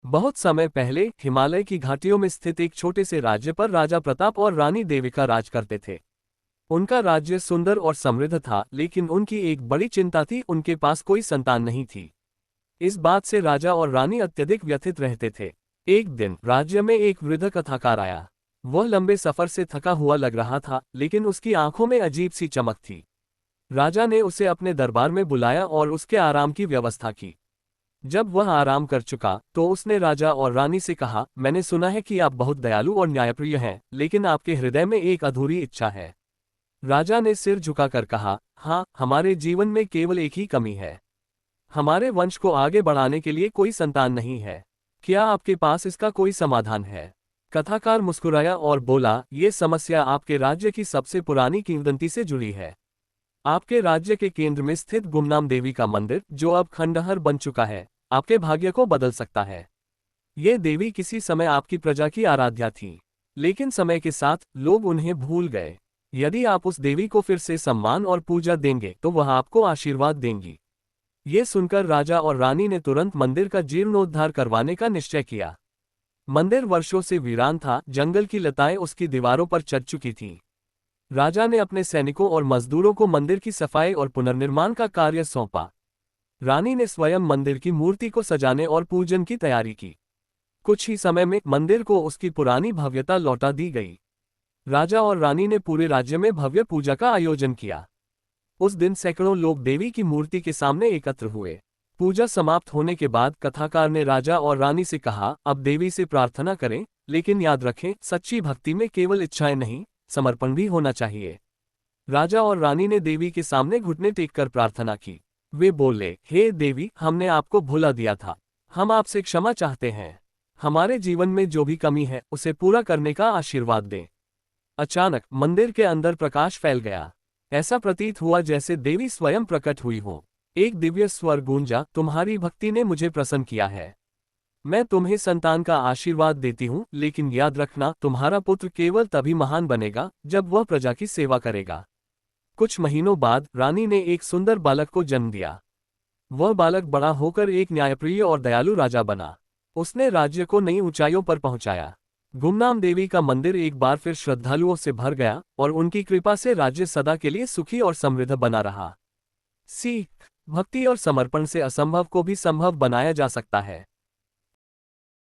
बहुत समय पहले हिमालय की घाटियों में स्थित एक छोटे से राज्य पर राजा प्रताप और रानी देविका राज करते थे। उनका राज्य सुंदर और समृद्ध था, लेकिन उनकी एक बड़ी चिंता थी, उनके पास कोई संतान नहीं थी। इस बात से राजा और रानी अत्यधिक व्यथित रहते थे। एक दिन राज्य में एक वृद्ध कथाकार आया। वह लंबे सफर से थका हुआ लग रहा था, लेकिन उसकी आंखों में अजीब सी चमक थी। राजा ने उसे अपने दरबार में बुलाया और उसके आराम की व्यवस्था की। जब वह आराम कर चुका तो उसने राजा और रानी से कहा, मैंने सुना है कि आप बहुत दयालु और न्यायप्रिय हैं, लेकिन आपके हृदय में एक अधूरी इच्छा है। राजा ने सिर झुकाकर कहा, हाँ, हमारे जीवन में केवल एक ही कमी है। हमारे वंश को आगे बढ़ाने के लिए कोई संतान नहीं है। क्या आपके पास इसका कोई समाधान है? कथाकार मुस्कुराया और बोला, ये समस्या आपके राज्य की सबसे पुरानी किंवदंती से जुड़ी है। आपके राज्य के केंद्र में स्थित गुमनाम देवी का मंदिर, जो अब खंडहर बन चुका है, आपके भाग्य को बदल सकता है। ये देवी किसी समय आपकी प्रजा की आराध्या थी, लेकिन समय के साथ लोग उन्हें भूल गए। यदि आप उस देवी को फिर से सम्मान और पूजा देंगे तो वह आपको आशीर्वाद देंगी। ये सुनकर राजा और रानी ने तुरंत मंदिर का जीर्णोद्धार करवाने का निश्चय किया। मंदिर वर्षों से वीरान था, जंगल की लताएं उसकी दीवारों पर चढ़ चुकी थीं। राजा ने अपने सैनिकों और मजदूरों को मंदिर की सफाई और पुनर्निर्माण का कार्य सौंपा। रानी ने स्वयं मंदिर की मूर्ति को सजाने और पूजन की तैयारी की। कुछ ही समय में मंदिर को उसकी पुरानी भव्यता लौटा दी गई। राजा और रानी ने पूरे राज्य में भव्य पूजा का आयोजन किया। उस दिन सैकड़ों लोग देवी की मूर्ति के सामने एकत्र हुए। पूजा समाप्त होने के बाद कथाकार ने राजा और रानी से कहा, अब देवी से प्रार्थना करें, लेकिन याद रखें, सच्ची भक्ति में केवल इच्छाएं नहीं, समर्पण भी होना चाहिए। राजा और रानी ने देवी के सामने घुटने टेककर प्रार्थना की। वे बोले, हे देवी, हमने आपको भुला दिया था। हम आपसे क्षमा चाहते हैं। हमारे जीवन में जो भी कमी है उसे पूरा करने का आशीर्वाद दें। अचानक मंदिर के अंदर प्रकाश फैल गया। ऐसा प्रतीत हुआ जैसे देवी स्वयं प्रकट हुई हो। एक दिव्य स्वर गूंजा, तुम्हारी भक्ति ने मुझे प्रसन्न किया है। मैं तुम्हें संतान का आशीर्वाद देती हूँ, लेकिन याद रखना, तुम्हारा पुत्र केवल तभी महान बनेगा जब वह प्रजा की सेवा करेगा। कुछ महीनों बाद रानी ने एक सुंदर बालक को जन्म दिया। वह बालक बड़ा होकर एक न्यायप्रिय और दयालु राजा बना। उसने राज्य को नई ऊंचाइयों पर पहुंचाया। गुमनाम देवी का मंदिर एक बार फिर श्रद्धालुओं से भर गया और उनकी कृपा से राज्य सदा के लिए सुखी और समृद्ध बना रहा। सीख, भक्ति और समर्पण से असंभव को भी संभव बनाया जा सकता है।